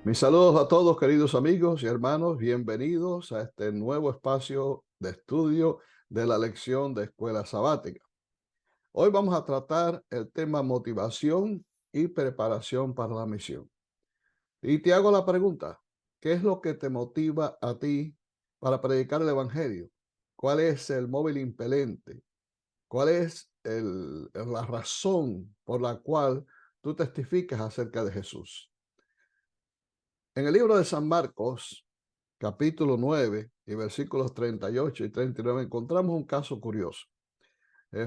Mis saludos a todos, queridos amigos y hermanos. Bienvenidos a este nuevo espacio de estudio de la lección de Escuela Sabática. Hoy vamos a tratar el tema motivación y preparación para la misión. Y te hago la pregunta, ¿qué es lo que te motiva a ti para predicar el Evangelio? ¿Cuál es el móvil impelente? ¿Cuál es la razón por la cual tú testificas acerca de Jesús? En el libro de San Marcos, capítulo 9 y versículos 38 y 39, encontramos un caso curioso.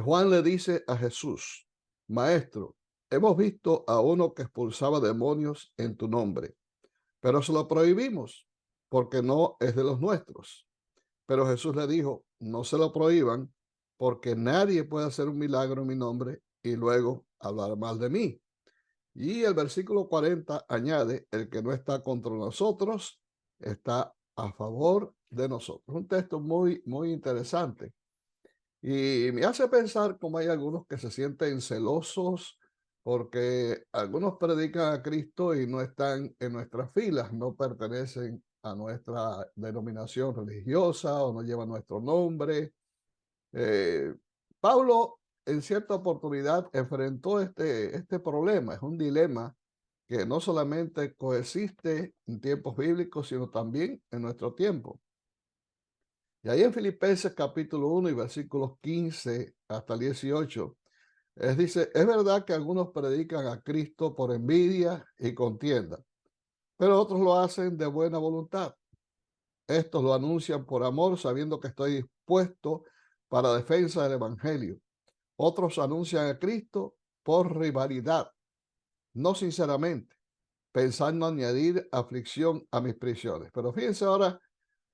Juan le dice a Jesús: Maestro, hemos visto a uno que expulsaba demonios en tu nombre, pero se lo prohibimos porque no es de los nuestros. Pero Jesús le dijo: No se lo prohíban, porque nadie puede hacer un milagro en mi nombre y luego hablar mal de mí. Y el versículo 40 añade: El que no está contra nosotros está a favor de nosotros. Un texto muy interesante. Y me hace pensar cómo hay algunos que se sienten celosos porque algunos predican a Cristo y no están en nuestras filas, no pertenecen a nuestra denominación religiosa o no llevan nuestro nombre. Eh, Pablo en cierta oportunidad enfrentó este problema. Es un dilema que no solamente coexiste en tiempos bíblicos, sino también en nuestro tiempo. Y ahí en Filipenses capítulo 1 y versículos 15 hasta el 18, dice: es verdad que algunos predican a Cristo por envidia y contienda, pero otros lo hacen de buena voluntad. Estos lo anuncian por amor, sabiendo que estoy dispuesto para defensa del Evangelio. Otros anuncian a Cristo por rivalidad, no sinceramente, pensando añadir aflicción a mis prisiones. Pero fíjense ahora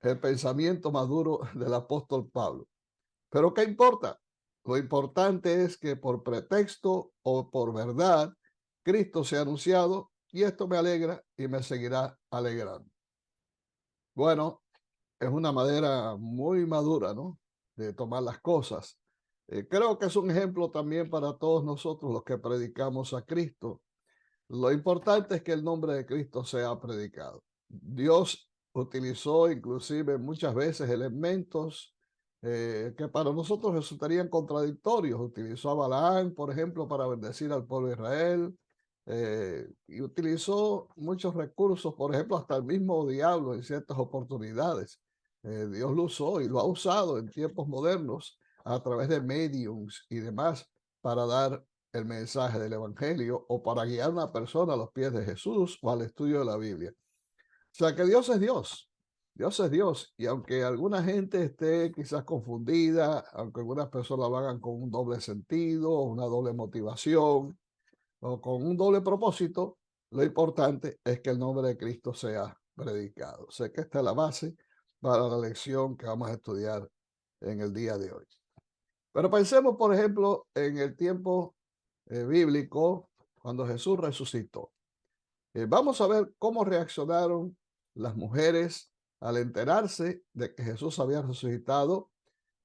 el pensamiento maduro del apóstol Pablo. Pero ¿qué importa? Lo importante es que por pretexto o por verdad, Cristo sea anunciado, y esto me alegra y me seguirá alegrando. Bueno, es una manera muy madura, ¿no?, de tomar las cosas. Creo que es un ejemplo también para todos nosotros los que predicamos a Cristo. Lo importante es que el nombre de Cristo sea predicado. Dios utilizó inclusive muchas veces elementos que para nosotros resultarían contradictorios. Utilizó a Balaán, por ejemplo, para bendecir al pueblo de Israel, y utilizó muchos recursos, por ejemplo, hasta el mismo diablo en ciertas oportunidades. Dios lo usó y lo ha usado en tiempos modernos a través de mediums y demás para dar el mensaje del Evangelio o para guiar a una persona a los pies de Jesús o al estudio de la Biblia. O sea que Dios es Dios. Dios es Dios. Y aunque alguna gente esté quizás confundida, aunque algunas personas lo hagan con un doble sentido, o una doble motivación o con un doble propósito, lo importante es que el nombre de Cristo sea predicado. Sé que esta es la base para la lección que vamos a estudiar en el día de hoy. Pero pensemos, por ejemplo, en el tiempo bíblico, cuando Jesús resucitó. Vamos a ver cómo reaccionaron las mujeres al enterarse de que Jesús había resucitado.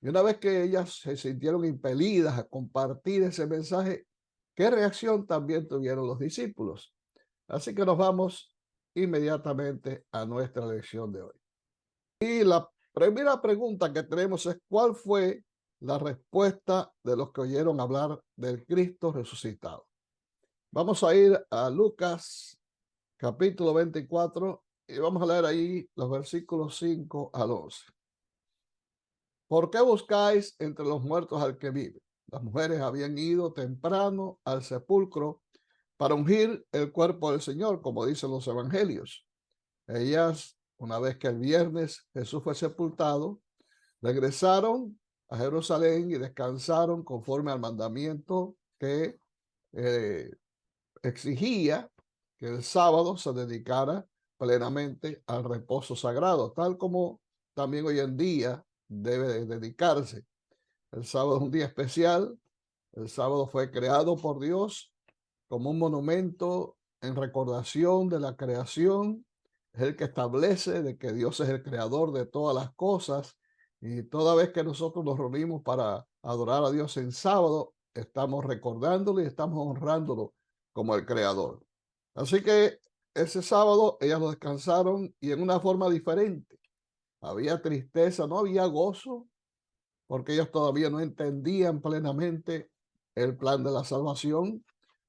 Y una vez que ellas se sintieron impelidas a compartir ese mensaje, ¿qué reacción también tuvieron los discípulos? Así que nos vamos inmediatamente a nuestra lección de hoy. Y la primera pregunta que tenemos es: ¿cuál fue la respuesta de los que oyeron hablar del Cristo resucitado? Vamos a ir a Lucas capítulo 24 y vamos a leer ahí los versículos 5 al 11. ¿Por qué buscáis entre los muertos al que vive? Las mujeres habían ido temprano al sepulcro para ungir el cuerpo del Señor, como dicen los evangelios. Ellas, una vez que el viernes Jesús fue sepultado, regresaron a Jerusalén y descansaron conforme al mandamiento que eh, exigía que el sábado se dedicara plenamente al reposo sagrado, tal como también hoy en día debe de dedicarse. El sábado es un día especial. El sábado fue creado por Dios como un monumento en recordación de la creación. Es el que establece de que Dios es el creador de todas las cosas, y toda vez que nosotros nos reunimos para adorar a Dios en sábado, estamos recordándolo y estamos honrándolo como el creador. Así que ese sábado ellas lo descansaron y en una forma diferente. Había tristeza, no había gozo, porque ellos todavía no entendían plenamente el plan de la salvación.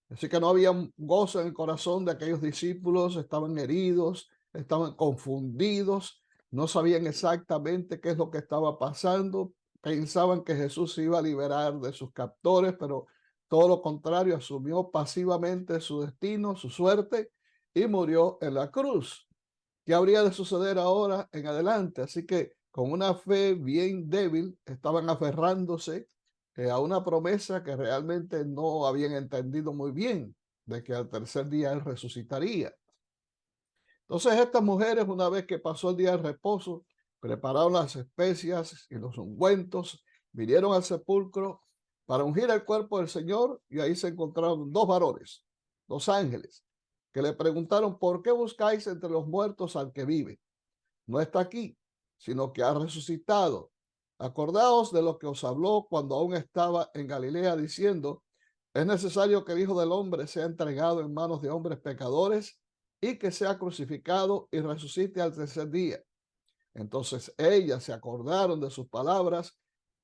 Así que no había un gozo en el corazón de aquellos discípulos, estaban heridos, estaban confundidos, no sabían exactamente qué es lo que estaba pasando, pensaban que Jesús se iba a liberar de sus captores, pero todo lo contrario, asumió pasivamente su destino, su suerte, y murió en la cruz. ¿Qué habría de suceder ahora en adelante? Así que con una fe bien débil estaban aferrándose a una promesa que realmente no habían entendido muy bien, de que al tercer día él resucitaría. Entonces estas mujeres, una vez que pasó el día de reposo, prepararon las especias y los ungüentos, vinieron al sepulcro para ungir el cuerpo del Señor, y ahí se encontraron dos varones, dos ángeles, que le preguntaron: ¿por qué buscáis entre los muertos al que vive? No está aquí, sino que ha resucitado. Acordaos de lo que os habló cuando aún estaba en Galilea, diciendo: es necesario que el Hijo del Hombre sea entregado en manos de hombres pecadores y que sea crucificado y resucite al tercer día. Entonces ellas se acordaron de sus palabras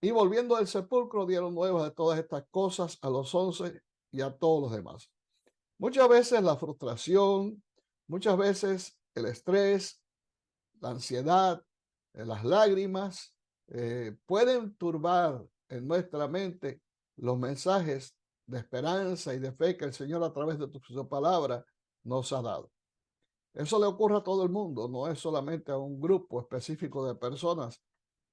y, volviendo al sepulcro, dieron nuevas de todas estas cosas a los 11 y a todos los demás. Muchas veces la frustración, muchas veces el estrés, la ansiedad, las lágrimas, pueden turbar en nuestra mente los mensajes de esperanza y de fe que el Señor, a través de su palabra, nos ha dado. Eso le ocurre a todo el mundo, no es solamente a un grupo específico de personas.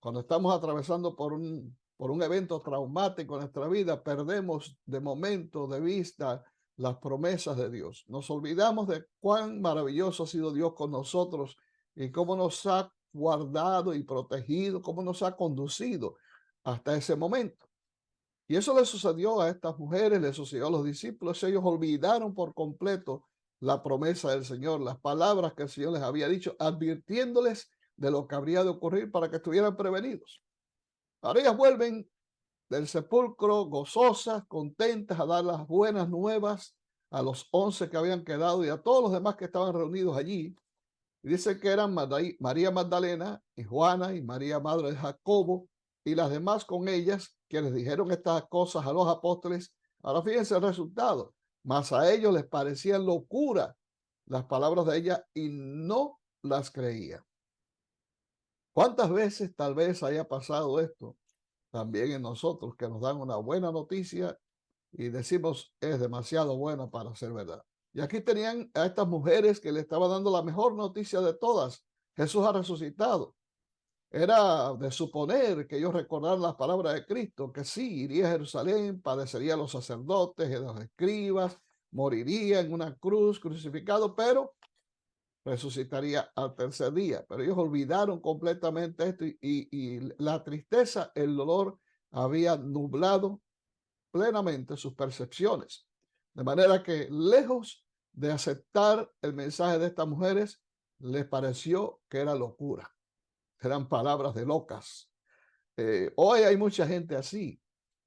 Cuando estamos atravesando por un evento traumático en nuestra vida, perdemos de momento de vista las promesas de Dios. Nos olvidamos de cuán maravilloso ha sido Dios con nosotros y cómo nos ha guardado y protegido, cómo nos ha conducido hasta ese momento. Y eso le sucedió a estas mujeres, le sucedió a los discípulos. Ellos olvidaron por completo la promesa del Señor, las palabras que el Señor les había dicho, advirtiéndoles de lo que habría de ocurrir para que estuvieran prevenidos. Ahora ellas vuelven del sepulcro gozosas, contentas, a dar las buenas nuevas a los 11 que habían quedado y a todos los demás que estaban reunidos allí. Y dice que eran María Magdalena y Juana y María, madre de Jacobo, y las demás con ellas, quienes dijeron estas cosas a los apóstoles. Ahora fíjense el resultado. Mas a ellos les parecían locura las palabras de ella y no las creían. ¿Cuántas veces tal vez haya pasado esto también en nosotros, que nos dan una buena noticia y decimos: es demasiado buena para ser verdad? Y aquí tenían a estas mujeres que le estaban dando la mejor noticia de todas: Jesús ha resucitado. Era de suponer que ellos recordaran las palabras de Cristo, que sí, iría a Jerusalén, padecería a los sacerdotes y a los escribas, moriría en una cruz crucificado, pero resucitaría al tercer día. Pero ellos olvidaron completamente esto y la tristeza, el dolor había nublado plenamente sus percepciones. De manera que, lejos de aceptar el mensaje de estas mujeres, les pareció que era locura, eran palabras de locas. Hoy hay mucha gente así.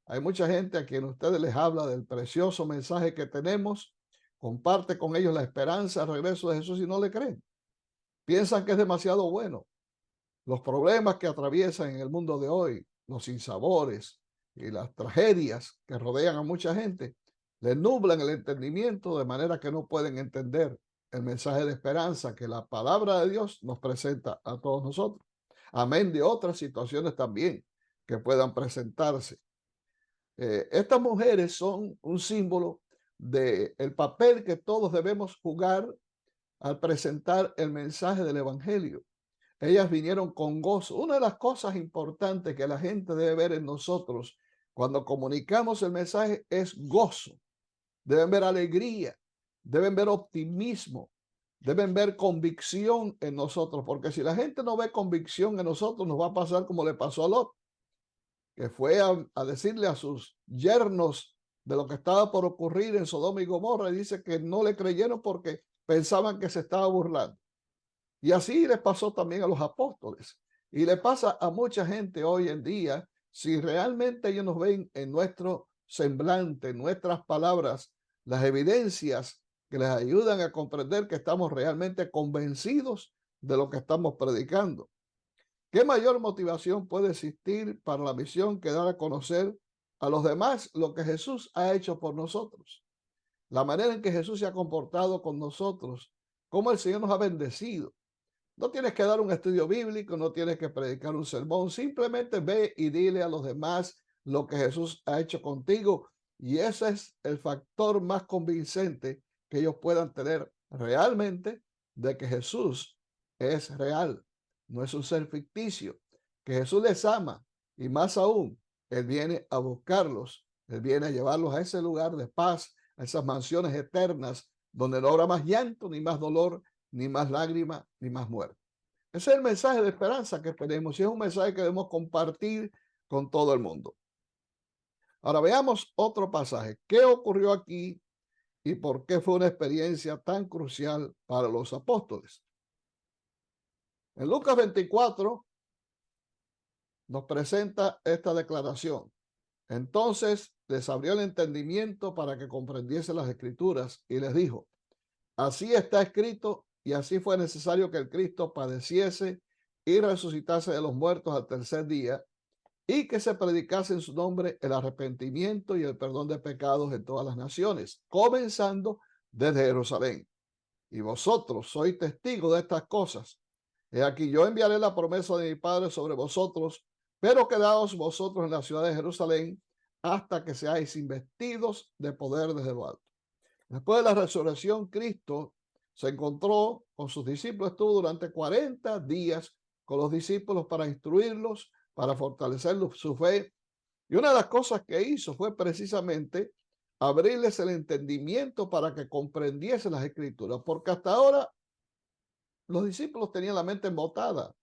Hay mucha gente a quien ustedes les habla del precioso mensaje que tenemos, comparte con ellos la esperanza al regreso de Jesús y no le creen. Piensan que es demasiado bueno. Los problemas que atraviesan en el mundo de hoy, los sinsabores y las tragedias que rodean a mucha gente, les nublan el entendimiento, de manera que no pueden entender el mensaje de esperanza que la palabra de Dios nos presenta a todos nosotros. Amén de otras situaciones también que puedan presentarse. Estas mujeres son un símbolo del papel que todos debemos jugar al presentar el mensaje del Evangelio. Ellas vinieron con gozo. Una de las cosas importantes que la gente debe ver en nosotros cuando comunicamos el mensaje es gozo. Deben ver alegría, deben ver optimismo, deben ver convicción en nosotros, porque si la gente no ve convicción en nosotros, nos va a pasar como le pasó a Lot, que fue a decirle a sus yernos de lo que estaba por ocurrir en Sodoma y Gomorra, y dice que no le creyeron porque pensaban que se estaba burlando. Y así les pasó también a los apóstoles. Y le pasa a mucha gente hoy en día, si realmente ellos nos ven en nuestro semblante, en nuestras palabras, las evidencias que les ayudan a comprender que estamos realmente convencidos de lo que estamos predicando. ¿Qué mayor motivación puede existir para la misión que dar a conocer a los demás lo que Jesús ha hecho por nosotros? La manera en que Jesús se ha comportado con nosotros, cómo el Señor nos ha bendecido. No tienes que dar un estudio bíblico, no tienes que predicar un sermón, simplemente ve y dile a los demás lo que Jesús ha hecho contigo, y ese es el factor más convincente que ellos puedan tener realmente de que Jesús es real, no es un ser ficticio, que Jesús les ama, y más aún, Él viene a buscarlos, Él viene a llevarlos a ese lugar de paz, a esas mansiones eternas donde no habrá más llanto, ni más dolor, ni más lágrima, ni más muerte. Ese es el mensaje de esperanza que tenemos y es un mensaje que debemos compartir con todo el mundo. Ahora veamos otro pasaje. ¿Qué ocurrió aquí y por qué fue una experiencia tan crucial para los apóstoles? En Lucas 24 nos presenta esta declaración. Entonces les abrió el entendimiento para que comprendiesen las escrituras y les dijo: así está escrito, y así fue necesario que el Cristo padeciese y resucitase de los muertos al tercer día, y que se predicase en su nombre el arrepentimiento y el perdón de pecados en todas las naciones, comenzando desde Jerusalén. Y vosotros sois testigos de estas cosas. He aquí, yo enviaré la promesa de mi Padre sobre vosotros, pero quedaos vosotros en la ciudad de Jerusalén hasta que seáis investidos de poder desde lo alto. Después de la resurrección, Cristo se encontró con sus discípulos, estuvo durante 40 días con los discípulos para instruirlos, para fortalecer su fe. Y una de las cosas que hizo fue precisamente abrirles el entendimiento para que comprendiesen las escrituras, porque hasta ahora los discípulos tenían la mente embotada,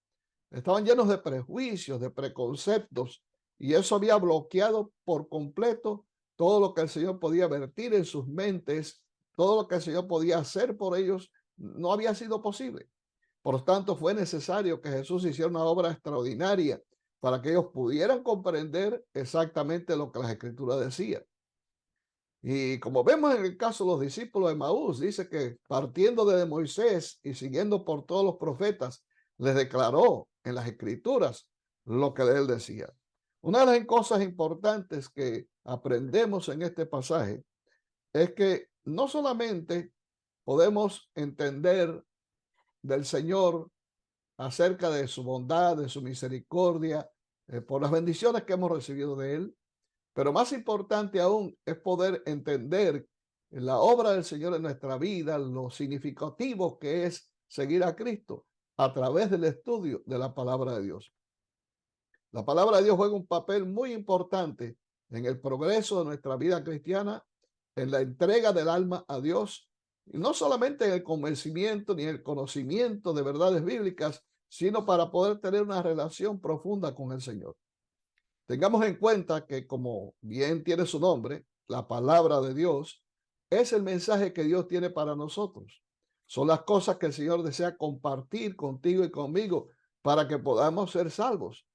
estaban llenos de prejuicios, de preconceptos, y eso había bloqueado por completo todo lo que el Señor podía vertir en sus mentes, todo lo que el Señor podía hacer por ellos, no había sido posible. Por lo tanto, fue necesario que Jesús hiciera una obra extraordinaria para que ellos pudieran comprender exactamente lo que las Escrituras decían. Y como vemos en el caso de los discípulos de Maús, dice que partiendo desde Moisés y siguiendo por todos los profetas, les declaró en las Escrituras lo que él decía. Una de las cosas importantes que aprendemos en este pasaje es que no solamente podemos entender del Señor acerca de su bondad, de su misericordia, por las bendiciones que hemos recibido de Él, pero más importante aún es poder entender la obra del Señor en nuestra vida, lo significativo que es seguir a Cristo a través del estudio de la palabra de Dios. La palabra de Dios juega un papel muy importante en el progreso de nuestra vida cristiana, en la entrega del alma a Dios, y no solamente en el convencimiento ni en el conocimiento de verdades bíblicas, sino para poder tener una relación profunda con el Señor. Tengamos en cuenta que, como bien tiene su nombre, la palabra de Dios es el mensaje que Dios tiene para nosotros. Son las cosas que el Señor desea compartir contigo y conmigo para que podamos ser salvos.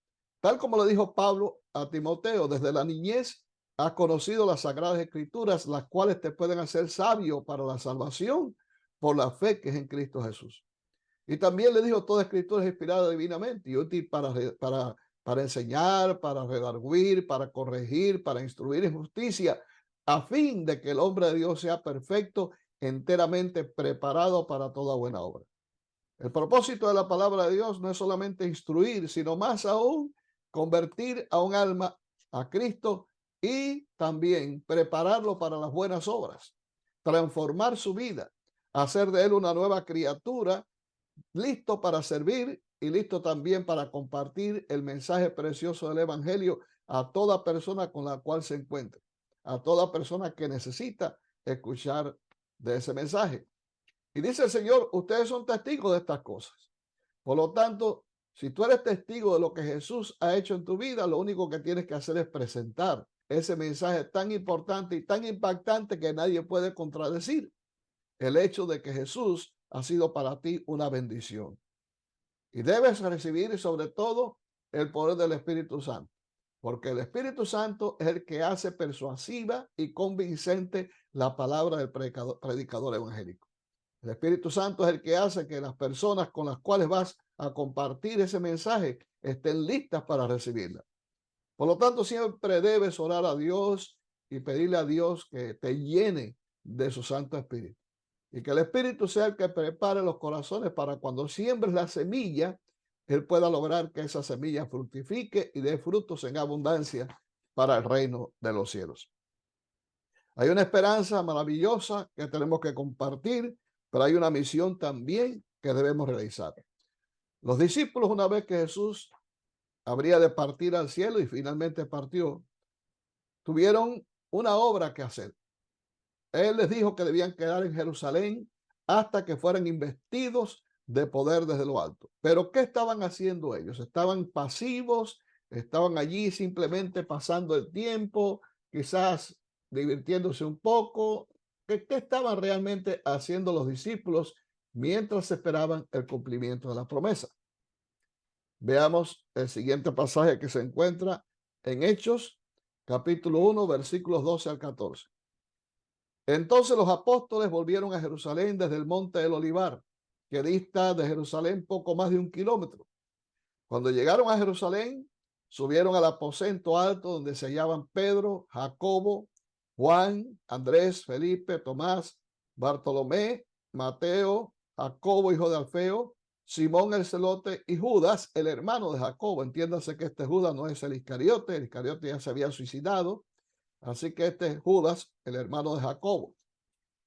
Tal como le dijo Pablo a Timoteo, desde la niñez has conocido las sagradas escrituras, las cuales te pueden hacer sabio para la salvación por la fe que es en Cristo Jesús. Y también le dijo, toda escritura es inspirada divinamente y útil para enseñar, para redarguir, para corregir, para instruir en justicia, a fin de que el hombre de Dios sea perfecto, enteramente preparado para toda buena obra. El propósito de la palabra de Dios no es solamente instruir, sino más aún convertir a un alma a Cristo y también prepararlo para las buenas obras, transformar su vida, hacer de él una nueva criatura, listo para servir y listo también para compartir el mensaje precioso del Evangelio a toda persona con la cual se encuentre, a toda persona que necesita escuchar de ese mensaje. Y dice el Señor, ustedes son testigos de estas cosas. Por lo tanto, si tú eres testigo de lo que Jesús ha hecho en tu vida, lo único que tienes que hacer es presentar ese mensaje tan importante y tan impactante que nadie puede contradecir. El hecho de que Jesús ha sido para ti una bendición. Y debes recibir sobre todo el poder del Espíritu Santo. porque el Espíritu Santo es el que hace persuasiva y convincente la palabra del predicador evangélico. El Espíritu Santo es el que hace que las personas con las cuales vas a compartir ese mensaje estén listas para recibirla. Por lo tanto, siempre debes orar a Dios y pedirle a Dios que te llene de su Santo Espíritu. Y que el Espíritu sea el que prepare los corazones para cuando siembres la semilla, Él pueda lograr que esa semilla fructifique y dé frutos en abundancia para el reino de los cielos. Hay una esperanza maravillosa que tenemos que compartir, pero hay una misión también que debemos realizar. Los discípulos, una vez que Jesús habría de partir al cielo y finalmente partió, tuvieron una obra que hacer. Él les dijo que debían quedar en Jerusalén hasta que fueran investidos de poder desde lo alto. Pero ¿qué estaban haciendo ellos? Estaban pasivos, estaban allí simplemente pasando el tiempo, quizás divirtiéndose un poco. ¿Qué estaban realmente haciendo los discípulos mientras esperaban el cumplimiento de la promesa? Veamos el siguiente pasaje que se encuentra en Hechos, capítulo 1, versículos 12 al 14. Entonces los apóstoles volvieron a Jerusalén desde el monte del Olivar, que dista de Jerusalén poco más de 1 kilómetro. Cuando llegaron a Jerusalén, subieron al aposento alto donde se hallaban Pedro, Jacobo, Juan, Andrés, Felipe, Tomás, Bartolomé, Mateo, Jacobo, hijo de Alfeo, Simón el celote y Judas, el hermano de Jacobo. Entiéndase que este Judas no es el Iscariote ya se había suicidado. Así que este es Judas, el hermano de Jacobo.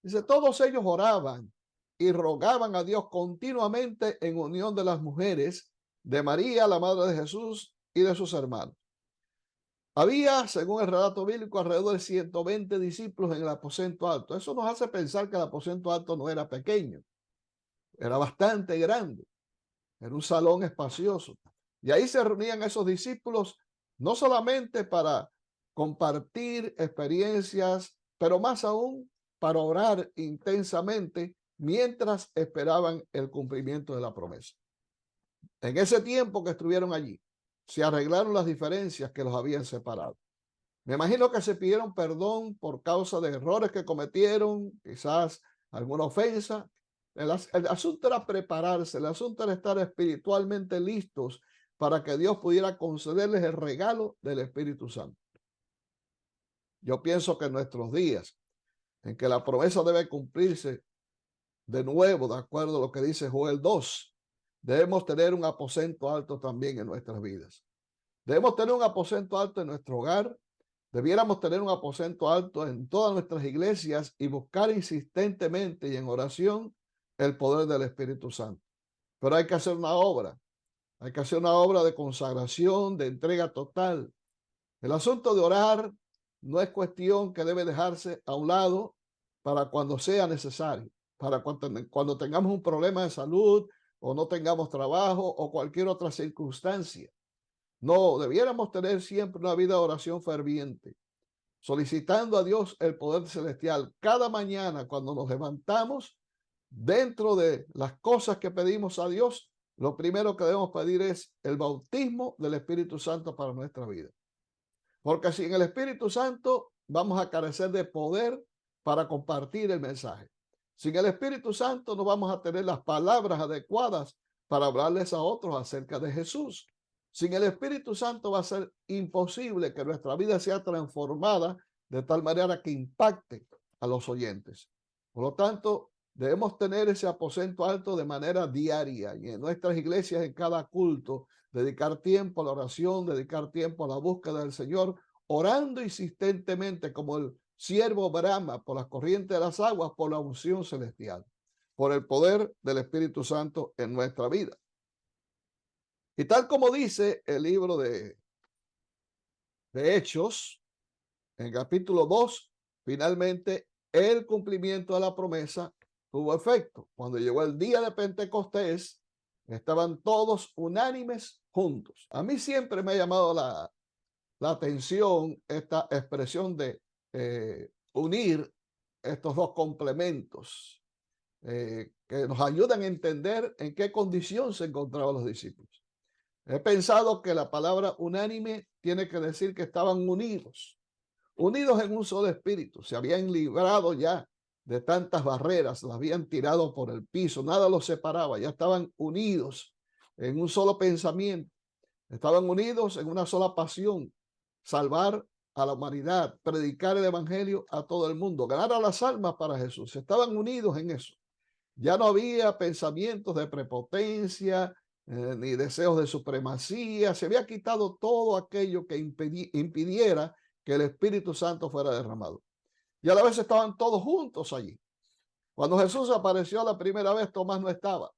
Dice, todos ellos oraban y rogaban a Dios continuamente en unión de las mujeres, de María, la madre de Jesús, y de sus hermanos. Había, según el relato bíblico, alrededor de 120 discípulos en el aposento alto. Eso nos hace pensar que el aposento alto no era pequeño, era bastante grande, era un salón espacioso. Y ahí se reunían esos discípulos no solamente para compartir experiencias, pero más aún para orar intensamente mientras esperaban el cumplimiento de la promesa. En ese tiempo que estuvieron allí, se arreglaron las diferencias que los habían separado. Me imagino que se pidieron perdón por causa de errores que cometieron, quizás alguna ofensa. El asunto era prepararse, el asunto era estar espiritualmente listos para que Dios pudiera concederles el regalo del Espíritu Santo. Yo pienso que en nuestros días, en que la promesa debe cumplirse de nuevo, de acuerdo a lo que dice Joel 2, debemos tener un aposento alto también en nuestras vidas. Debemos tener un aposento alto en nuestro hogar. Debiéramos tener un aposento alto en todas nuestras iglesias y buscar insistentemente y en oración el poder del Espíritu Santo. Pero hay que hacer una obra. Hay que hacer una obra de consagración, de entrega total. El asunto de orar no es cuestión que debe dejarse a un lado para cuando sea necesario, para cuando tengamos un problema de salud o no tengamos trabajo o cualquier otra circunstancia. No, debiéramos tener siempre una vida de oración ferviente, solicitando a Dios el poder celestial cada mañana cuando nos levantamos. Dentro de las cosas que pedimos a Dios, lo primero que debemos pedir es el bautismo del Espíritu Santo para nuestra vida. Porque sin el Espíritu Santo vamos a carecer de poder para compartir el mensaje. Sin el Espíritu Santo no vamos a tener las palabras adecuadas para hablarles a otros acerca de Jesús. Sin el Espíritu Santo va a ser imposible que nuestra vida sea transformada de tal manera que impacte a los oyentes. Por lo tanto, debemos tener ese aposento alto de manera diaria y en nuestras iglesias, en cada culto, dedicar tiempo a la oración, dedicar tiempo a la búsqueda del Señor, orando insistentemente como el siervo brama por las corrientes de las aguas, por la unción celestial, por el poder del Espíritu Santo en nuestra vida. Y tal como dice el libro de Hechos, en capítulo 2, finalmente el cumplimiento de la promesa tuvo efecto. Cuando llegó el día de Pentecostés, estaban todos unánimes juntos. A mí siempre me ha llamado la atención esta expresión de unir estos dos complementos que nos ayudan a entender en qué condición se encontraban los discípulos. He pensado que la palabra unánime tiene que decir que estaban unidos, unidos en un solo espíritu. Se habían librado ya de tantas barreras, las habían tirado por el piso, nada los separaba, ya estaban unidos en un solo pensamiento, estaban unidos en una sola pasión: salvar a la humanidad, predicar el evangelio a todo el mundo, ganar a las almas para Jesús. Estaban unidos en eso. Ya no había pensamientos de prepotencia, ni deseos de supremacía. Se había quitado todo aquello que impidiera que el Espíritu Santo fuera derramado. Y a la vez estaban todos juntos allí. Cuando Jesús apareció la primera vez, Tomás no estaba,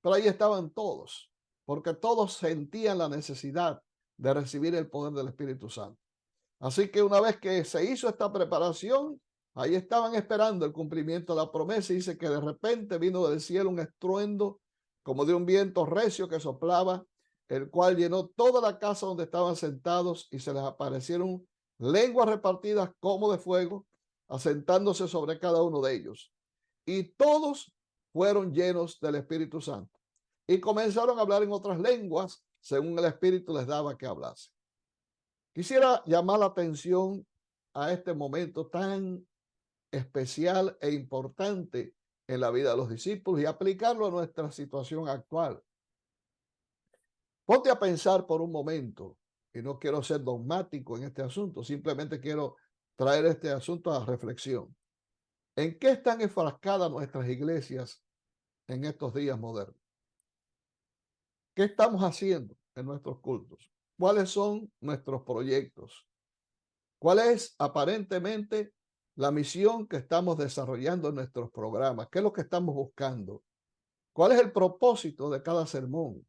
pero ahí estaban todos, porque todos sentían la necesidad de recibir el poder del Espíritu Santo. Así que una vez que se hizo esta preparación, ahí estaban esperando el cumplimiento de la promesa. Y dice que de repente vino del cielo un estruendo como de un viento recio que soplaba, el cual llenó toda la casa donde estaban sentados, y se les aparecieron lenguas repartidas como de fuego, asentándose sobre cada uno de ellos. Y todos fueron llenos del Espíritu Santo y comenzaron a hablar en otras lenguas según el Espíritu les daba que hablase. Quisiera llamar la atención a este momento tan especial e importante en la vida de los discípulos y aplicarlo a nuestra situación actual. Ponte a pensar por un momento, y no quiero ser dogmático en este asunto, simplemente quiero traer este asunto a reflexión. ¿En qué están enfrascadas nuestras iglesias en estos días modernos? ¿Qué estamos haciendo en nuestros cultos? ¿Cuáles son nuestros proyectos? ¿Cuál es aparentemente la misión que estamos desarrollando en nuestros programas? ¿Qué es lo que estamos buscando? ¿Cuál es el propósito de cada sermón?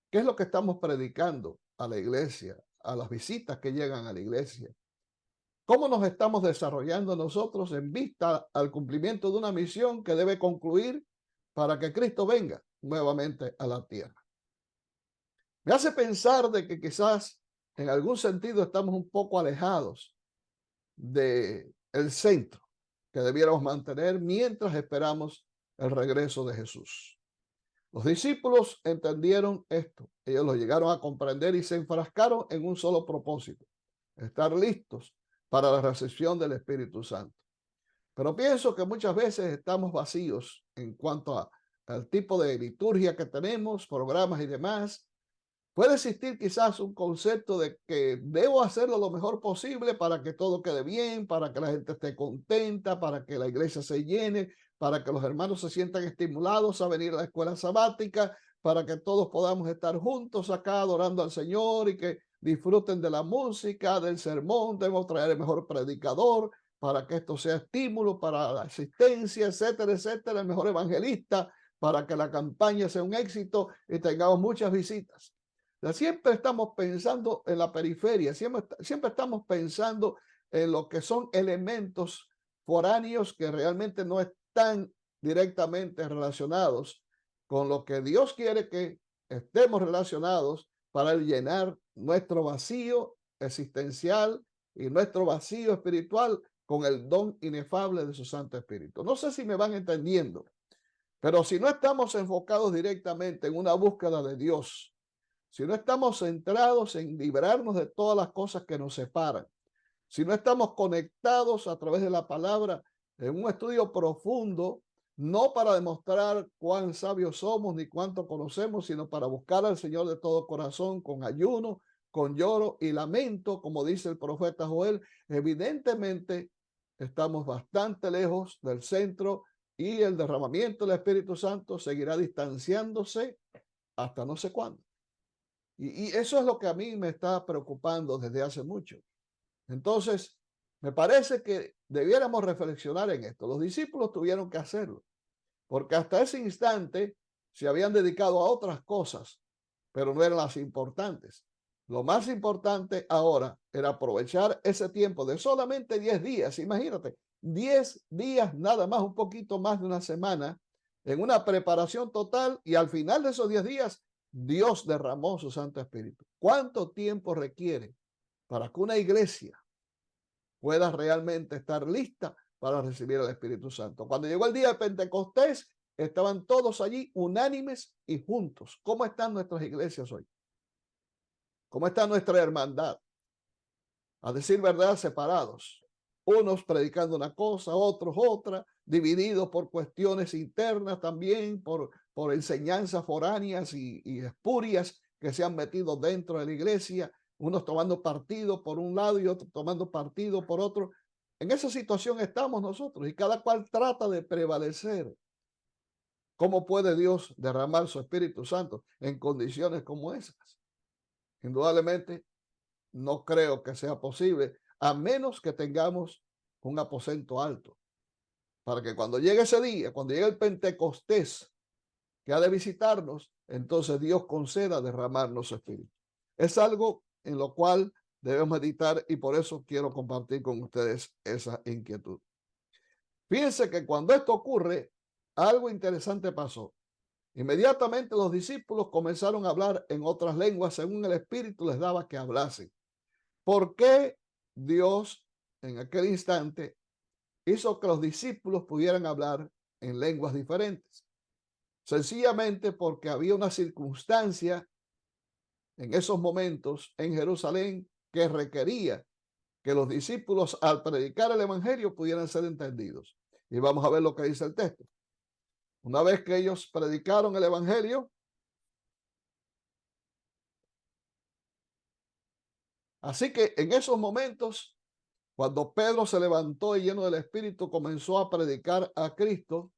¿Qué es lo que estamos predicando a la iglesia, a las visitas que llegan a la iglesia? ¿Cómo nos estamos desarrollando nosotros en vista al cumplimiento de una misión que debe concluir para que Cristo venga nuevamente a la tierra? Me hace pensar de que quizás en algún sentido estamos un poco alejados del centro que debiéramos mantener mientras esperamos el regreso de Jesús. Los discípulos entendieron esto, ellos lo llegaron a comprender y se enfrascaron en un solo propósito: estar listos para la recepción del Espíritu Santo. Pero pienso que muchas veces estamos vacíos en cuanto al tipo de liturgia que tenemos, programas y demás. Puede existir quizás un concepto de que debo hacerlo lo mejor posible para que todo quede bien, para que la gente esté contenta, para que la iglesia se llene, para que los hermanos se sientan estimulados a venir a la escuela sabática, para que todos podamos estar juntos acá adorando al Señor y que disfruten de la música, del sermón. Debemos traer el mejor predicador para que esto sea estímulo para la asistencia, etcétera, etcétera, el mejor evangelista para que la campaña sea un éxito y tengamos muchas visitas. Siempre estamos pensando en la periferia, siempre estamos pensando en lo que son elementos foráneos que realmente no están directamente relacionados con lo que Dios quiere que estemos relacionados para llenar nuestro vacío existencial y nuestro vacío espiritual con el don inefable de su Santo Espíritu. No sé si me van entendiendo, pero si no estamos enfocados directamente en una búsqueda de Dios, si no estamos centrados en librarnos de todas las cosas que nos separan, si no estamos conectados a través de la palabra en un estudio profundo, no para demostrar cuán sabios somos ni cuánto conocemos, sino para buscar al Señor de todo corazón, con ayuno, con lloro y lamento, como dice el profeta Joel, evidentemente estamos bastante lejos del centro y el derramamiento del Espíritu Santo seguirá distanciándose hasta no sé cuándo. Y eso es lo que a mí me está preocupando desde hace mucho. Entonces, me parece que debiéramos reflexionar en esto. Los discípulos tuvieron que hacerlo, porque hasta ese instante se habían dedicado a otras cosas, pero no eran las importantes. Lo más importante ahora era aprovechar ese tiempo de solamente 10 días. Imagínate, 10 días, nada más, un poquito más de una semana, en una preparación total, y al final de esos 10 días, Dios derramó su Santo Espíritu. ¿Cuánto tiempo requiere para que una iglesia pueda realmente estar lista para recibir el Espíritu Santo? Cuando llegó el día de Pentecostés, estaban todos allí unánimes y juntos. ¿Cómo están nuestras iglesias hoy? ¿Cómo está nuestra hermandad? a decir verdad, separados. Unos predicando una cosa, otros otra, divididos por cuestiones internas también, por enseñanzas foráneas y espurias que se han metido dentro de la iglesia, unos tomando partido por un lado y otros tomando partido por otro. En esa situación estamos nosotros y cada cual trata de prevalecer. ¿Cómo puede Dios derramar su Espíritu Santo en condiciones como esas? Indudablemente, no creo que sea posible, a menos que tengamos un aposento alto, para que cuando llegue ese día, cuando llegue el Pentecostés que ha de visitarnos, entonces Dios conceda derramarnos su Espíritu. Es algo en lo cual debemos meditar y por eso quiero compartir con ustedes esa inquietud. Fíjense que cuando esto ocurre, algo interesante pasó. Inmediatamente los discípulos comenzaron a hablar en otras lenguas según el Espíritu les daba que hablasen. ¿Por qué Dios en aquel instante hizo que los discípulos pudieran hablar en lenguas diferentes? Sencillamente porque había una circunstancia en esos momentos en Jerusalén que requería que los discípulos al predicar el evangelio pudieran ser entendidos. Y vamos a ver lo que dice el texto. Una vez que ellos predicaron el evangelio, así que en esos momentos, cuando Pedro se levantó y lleno del Espíritu comenzó a predicar a Cristo,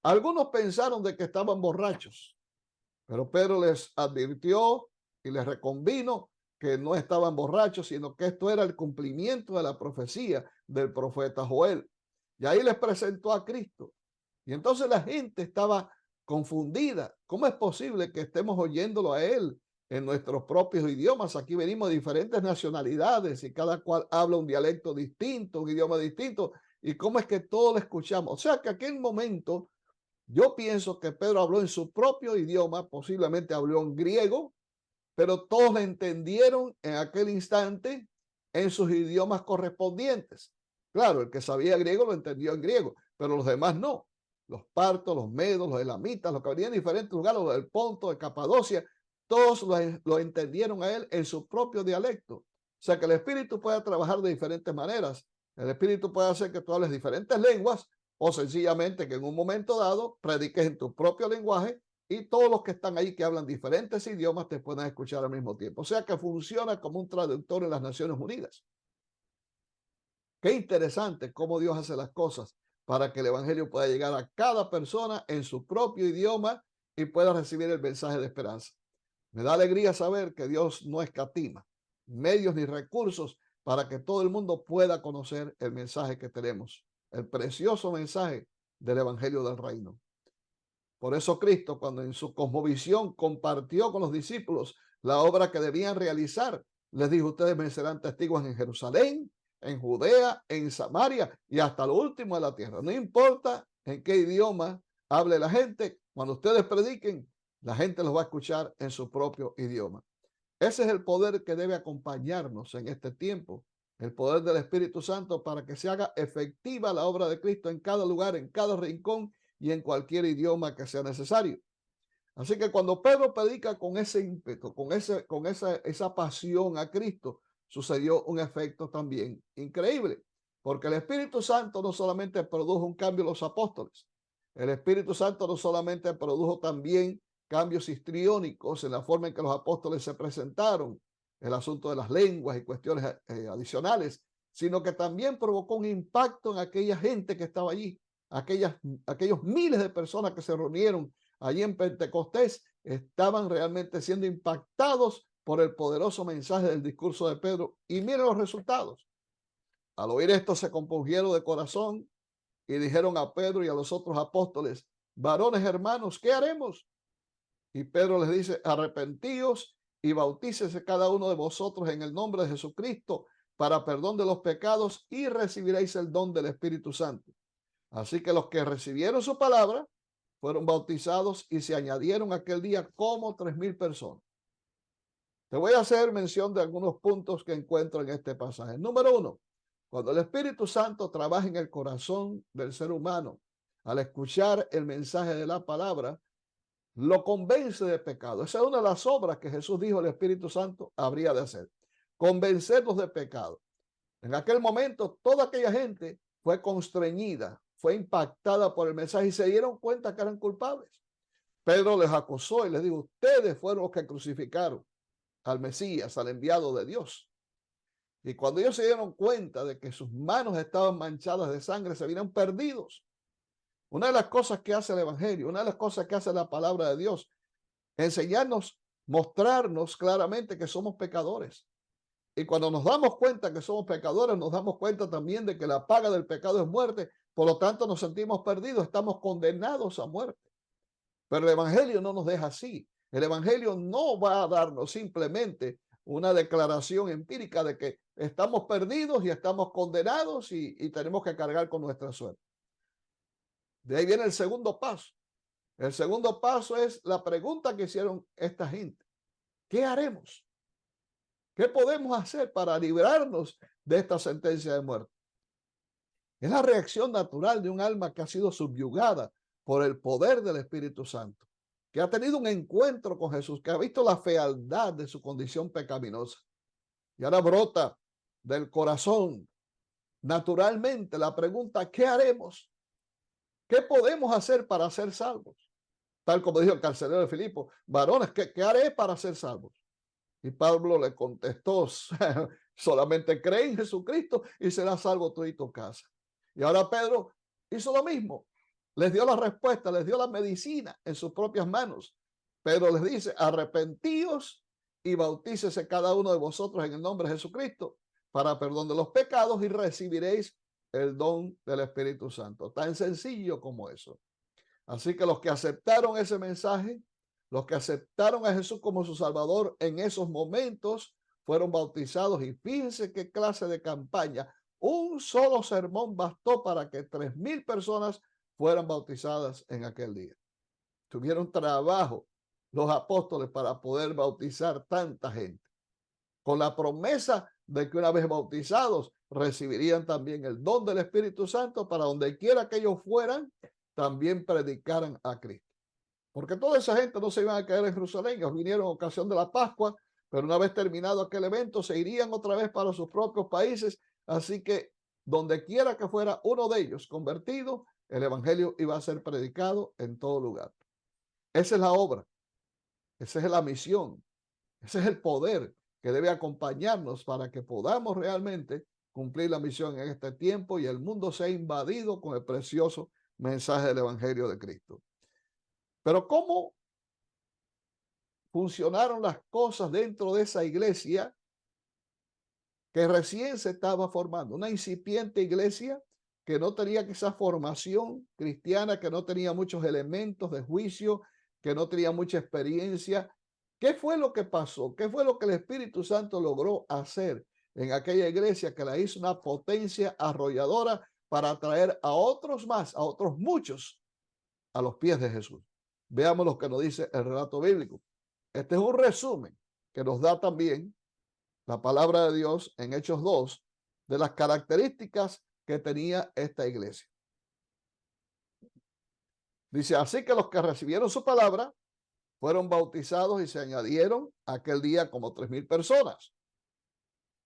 algunos pensaron de que estaban borrachos, pero Pedro les advirtió y les reconvino que no estaban borrachos, sino que esto era el cumplimiento de la profecía del profeta Joel. Y ahí les presentó a Cristo. Y entonces la gente estaba confundida. ¿Cómo es posible que estemos oyéndolo a él en nuestros propios idiomas? Aquí venimos de diferentes nacionalidades y cada cual habla un dialecto distinto, un idioma distinto. ¿Y cómo es que todos lo escuchamos? O sea que aquel momento yo pienso que Pedro habló en su propio idioma, posiblemente habló en griego, pero todos le entendieron en aquel instante en sus idiomas correspondientes. Claro, el que sabía griego lo entendió en griego, pero los demás no. Los partos, los medos, los elamitas, los que venían de diferentes lugares, los del Ponto, de Capadocia, todos lo entendieron a él en su propio dialecto. O sea que el Espíritu puede trabajar de diferentes maneras. El Espíritu puede hacer que tú hables diferentes lenguas o sencillamente que en un momento dado prediques en tu propio lenguaje y todos los que están ahí que hablan diferentes idiomas te pueden escuchar al mismo tiempo. O sea que funciona como un traductor en las Naciones Unidas. Qué interesante cómo Dios hace las cosas para que el evangelio pueda llegar a cada persona en su propio idioma y pueda recibir el mensaje de esperanza. Me da alegría saber que Dios no escatima medios ni recursos para que todo el mundo pueda conocer el mensaje que tenemos, el precioso mensaje del evangelio del reino. Por eso Cristo, cuando en su cosmovisión compartió con los discípulos la obra que debían realizar, les dijo: ustedes me serán testigos en Jerusalén, en Judea, en Samaria y hasta lo último de la tierra. No importa en qué idioma hable la gente, cuando ustedes prediquen, la gente los va a escuchar en su propio idioma. Ese es el poder que debe acompañarnos en este tiempo, el poder del Espíritu Santo para que se haga efectiva la obra de Cristo en cada lugar, en cada rincón y en cualquier idioma que sea necesario. Así que cuando Pedro predica con ese ímpetu, con esa pasión a Cristo, sucedió un efecto también increíble, porque el Espíritu Santo no solamente produjo un cambio en los apóstoles, el Espíritu Santo no solamente produjo también cambios histriónicos en la forma en que los apóstoles se presentaron, el asunto de las lenguas y cuestiones adicionales, sino que también provocó un impacto en aquella gente que estaba allí, aquellos miles de personas que se reunieron allí en Pentecostés, estaban realmente siendo impactados por el poderoso mensaje del discurso de Pedro. Y miren los resultados. Al oír esto se compungieron de corazón y dijeron a Pedro y a los otros apóstoles: varones hermanos, ¿qué haremos? Y Pedro les dice: arrepentíos y bautícese cada uno de vosotros en el nombre de Jesucristo para perdón de los pecados y recibiréis el don del Espíritu Santo. Así que los que recibieron su palabra fueron bautizados y se añadieron aquel día como 3,000 personas. Te voy a hacer mención de algunos puntos que encuentro en este pasaje. Número 1, cuando el Espíritu Santo trabaja en el corazón del ser humano, al escuchar el mensaje de la palabra, lo convence de pecado. Esa es una de las obras que Jesús dijo el Espíritu Santo habría de hacer. Convencerlos de pecado. En aquel momento, toda aquella gente fue constreñida, fue impactada por el mensaje y se dieron cuenta que eran culpables. Pedro les acusó y les dijo, ustedes fueron los que crucificaron al Mesías, al enviado de Dios. Y cuando ellos se dieron cuenta de que sus manos estaban manchadas de sangre, se vieron perdidos. Una de las cosas que hace el Evangelio, una de las cosas que hace la palabra de Dios, enseñarnos, mostrarnos claramente que somos pecadores. Y cuando nos damos cuenta que somos pecadores, nos damos cuenta también de que la paga del pecado es muerte. Por lo tanto, nos sentimos perdidos, estamos condenados a muerte. Pero el Evangelio no nos deja así. El Evangelio no va a darnos simplemente una declaración empírica de que estamos perdidos y estamos condenados y tenemos que cargar con nuestra suerte. De ahí viene el segundo paso. El segundo paso es la pregunta que hicieron esta gente. ¿Qué haremos? ¿Qué podemos hacer para librarnos de esta sentencia de muerte? Es la reacción natural de un alma que ha sido subyugada por el poder del Espíritu Santo, que ha tenido un encuentro con Jesús, que ha visto la fealdad de su condición pecaminosa. Y ahora brota del corazón naturalmente la pregunta, ¿qué haremos? ¿Qué podemos hacer para ser salvos? Tal como dijo el carcelero de Filipo, varones, ¿qué haré para ser salvos? Y Pablo le contestó, solamente cree en Jesucristo y serás salvo tú y tu casa. Y ahora Pedro hizo lo mismo. Les dio la respuesta, les dio la medicina en sus propias manos. Pedro les dice, arrepentíos y bautícese cada uno de vosotros en el nombre de Jesucristo para perdón de los pecados y recibiréis el don del Espíritu Santo. Tan sencillo como eso. Así que los que aceptaron ese mensaje, los que aceptaron a Jesús como su Salvador en esos momentos, fueron bautizados. Y fíjense qué clase de campaña. Un solo sermón bastó para que 3,000 personas fueran bautizadas en aquel día. Tuvieron trabajo los apóstoles para poder bautizar tanta gente, con la promesa de que una vez bautizados recibirían también el don del Espíritu Santo para donde quiera que ellos fueran, también predicaran a Cristo. Porque toda esa gente no se iban a quedar en Jerusalén, ellos vinieron en ocasión de la Pascua, pero una vez terminado aquel evento se irían otra vez para sus propios países, así que donde quiera que fuera uno de ellos convertido, el evangelio iba a ser predicado en todo lugar. Esa es la obra, esa es la misión, ese es el poder que debe acompañarnos para que podamos realmente cumplir la misión en este tiempo y el mundo sea invadido con el precioso mensaje del evangelio de Cristo. Pero ¿cómo funcionaron las cosas dentro de esa iglesia que recién se estaba formando? Una incipiente iglesia que no tenía esa formación cristiana, que no tenía muchos elementos de juicio, que no tenía mucha experiencia. ¿Qué fue lo que pasó? ¿Qué fue lo que el Espíritu Santo logró hacer en aquella iglesia que la hizo una potencia arrolladora para atraer a otros más, a otros muchos, a los pies de Jesús? Veamos lo que nos dice el relato bíblico. Este es un resumen que nos da también la palabra de Dios en Hechos 2 de las características que tenía esta iglesia. Dice, así que los que recibieron su palabra fueron bautizados y se añadieron aquel día como 3,000 personas.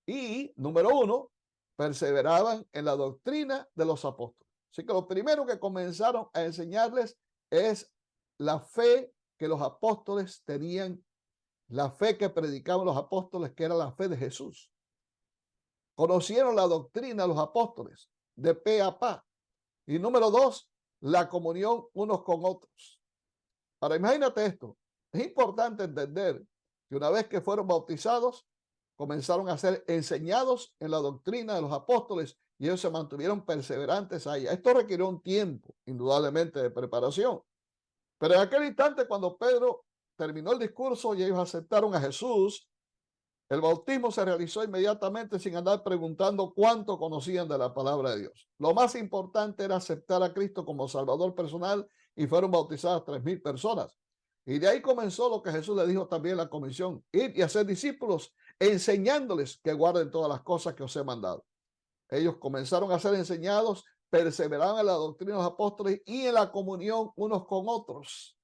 Y, número 1, perseveraban en la doctrina de los apóstoles. Así que lo primero que comenzaron a enseñarles es la fe que los apóstoles tenían, la fe que predicaban los apóstoles, que era la fe de Jesús. Conocieron la doctrina de los apóstoles de pe a pa. Y número 2, la comunión unos con otros. Ahora imagínate esto. Es importante entender que una vez que fueron bautizados, comenzaron a ser enseñados en la doctrina de los apóstoles y ellos se mantuvieron perseverantes a ella. Esto requirió un tiempo, indudablemente, de preparación. Pero en aquel instante, cuando Pedro terminó el discurso y ellos aceptaron a Jesús, el bautismo se realizó inmediatamente sin andar preguntando cuánto conocían de la palabra de Dios. Lo más importante era aceptar a Cristo como Salvador personal y fueron bautizadas 3,000 personas. Y de ahí comenzó lo que Jesús le dijo también a la comisión: ir y hacer discípulos, enseñándoles que guarden todas las cosas que os he mandado. Ellos comenzaron a ser enseñados, perseveraban en la doctrina de los apóstoles y en la comunión unos con otros.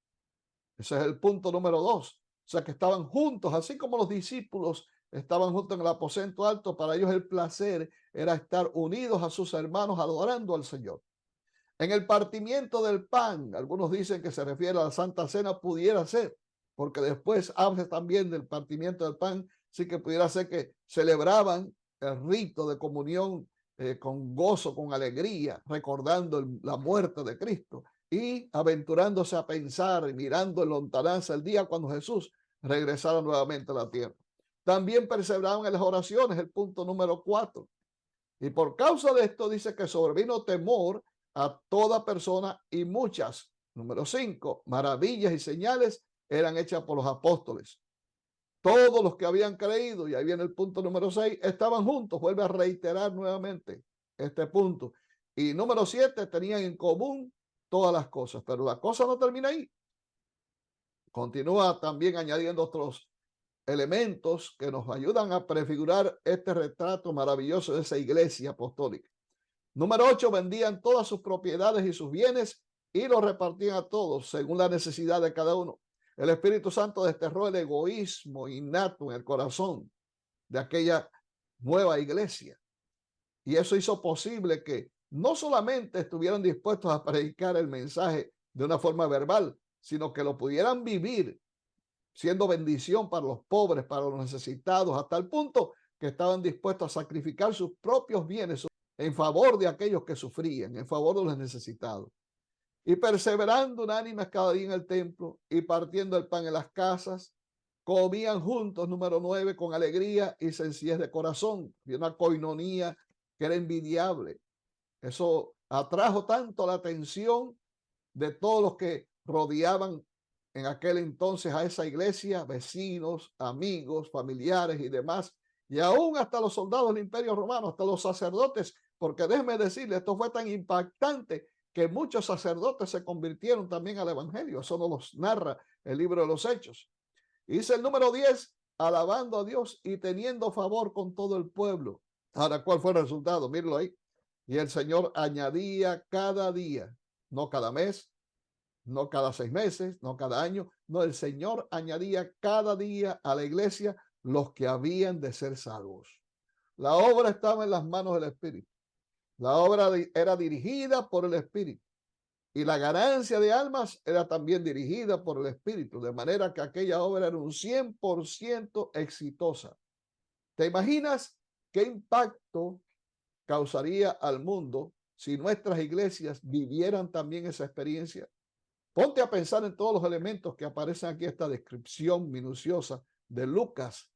Ese es el punto número 2. O sea que estaban juntos, así como los discípulos estaban juntos en el aposento alto. Para ellos el placer era estar unidos a sus hermanos adorando al Señor. En el partimiento del pan, algunos dicen que se refiere a la Santa Cena, pudiera ser, porque después habla también del partimiento del pan, sí que pudiera ser que celebraban el rito de comunión con gozo, con alegría, recordando la muerte de Cristo y aventurándose a pensar y mirando en lontananza el día cuando Jesús regresara nuevamente a la tierra. También perseveraban en las oraciones, el punto número 4. Y por causa de esto dice que sobrevino temor a toda persona y muchas, número 5, maravillas y señales eran hechas por los apóstoles. Todos los que habían creído, y ahí viene el punto número 6, estaban juntos. Vuelve a reiterar nuevamente este punto. Y número 7, tenían en común todas las cosas. Pero la cosa no termina ahí. Continúa también añadiendo otros elementos que nos ayudan a prefigurar este retrato maravilloso de esa iglesia apostólica. Número 8, vendían todas sus propiedades y sus bienes y los repartían a todos según la necesidad de cada uno. El Espíritu Santo desterró el egoísmo innato en el corazón de aquella nueva iglesia. Y eso hizo posible que no solamente estuvieran dispuestos a predicar el mensaje de una forma verbal, sino que lo pudieran vivir siendo bendición para los pobres, para los necesitados, hasta el punto que estaban dispuestos a sacrificar sus propios bienes en favor de aquellos que sufrían, en favor de los necesitados. Y perseverando unánimes cada día en el templo y partiendo el pan en las casas, comían juntos, número 9, con alegría y sencillez de corazón. Y una coinonía que era envidiable. Eso atrajo tanto la atención de todos los que rodeaban en aquel entonces a esa iglesia, vecinos, amigos, familiares y demás, y aún hasta los soldados del Imperio Romano, hasta los sacerdotes, porque déjeme decirle, esto fue tan impactante que muchos sacerdotes se convirtieron también al evangelio. Eso nos los narra el libro de los Hechos. Dice el número 10, alabando a Dios y teniendo favor con todo el pueblo. Ahora, ¿cuál fue el resultado? Mírenlo ahí. Y el Señor añadía cada día, no cada mes, no cada 6 meses, no cada año, no, el Señor añadía cada día a la iglesia los que habían de ser salvos. La obra estaba en las manos del Espíritu. La obra era dirigida por el Espíritu. Y la ganancia de almas era también dirigida por el Espíritu, de manera que aquella obra era un 100% exitosa. ¿Te imaginas qué impacto causaría al mundo si nuestras iglesias vivieran también esa experiencia? Ponte a pensar en todos los elementos que aparecen aquí, esta descripción minuciosa de Lucas,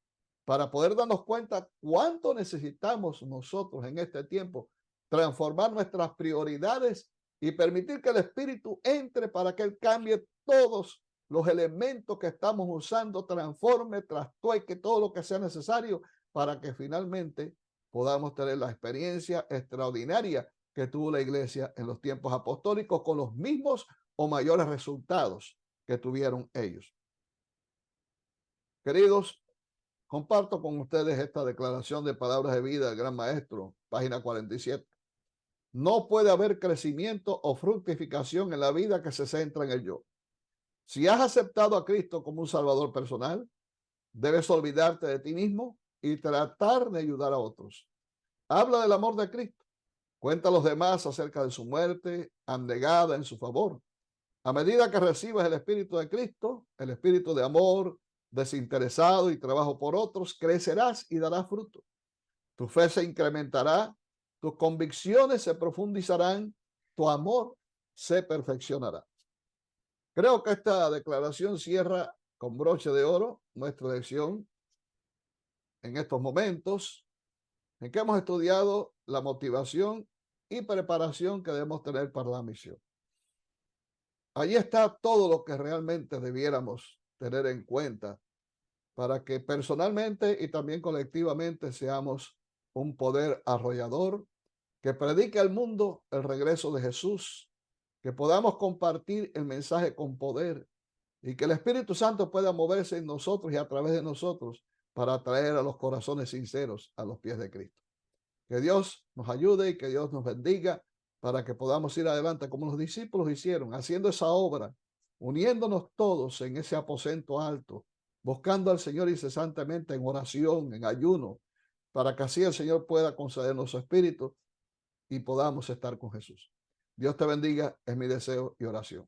para poder darnos cuenta cuánto necesitamos nosotros en este tiempo transformar nuestras prioridades y permitir que el Espíritu entre para que Él cambie todos los elementos que estamos usando, transforme, trastueque todo lo que sea necesario para que finalmente podamos tener la experiencia extraordinaria que tuvo la iglesia en los tiempos apostólicos con los mismos o mayores resultados que tuvieron ellos. Queridos, comparto con ustedes esta declaración de palabras de vida del Gran Maestro, página 47. No puede haber crecimiento o fructificación en la vida que se centra en el yo. Si has aceptado a Cristo como un salvador personal, debes olvidarte de ti mismo y tratar de ayudar a otros. Habla del amor de Cristo. Cuenta a los demás acerca de su muerte abnegada en su favor. A medida que recibas el Espíritu de Cristo, el espíritu de amor, desinteresado y trabajo por otros, crecerás y darás fruto. Tu fe se incrementará, tus convicciones se profundizarán, tu amor se perfeccionará. Creo que esta declaración cierra con broche de oro nuestra lección en estos momentos en que hemos estudiado la motivación y preparación que debemos tener para la misión. Allí está todo lo que realmente debiéramos tener en cuenta para que personalmente y también colectivamente seamos un poder arrollador que predique al mundo el regreso de Jesús, que podamos compartir el mensaje con poder y que el Espíritu Santo pueda moverse en nosotros y a través de nosotros para atraer a los corazones sinceros a los pies de Cristo. Que Dios nos ayude y que Dios nos bendiga para que podamos ir adelante como los discípulos hicieron, haciendo esa obra, uniéndonos todos en ese aposento alto buscando al Señor incesantemente en oración, en ayuno, para que así el Señor pueda concedernos su espíritu y podamos estar con Jesús. Dios te bendiga, es mi deseo y oración.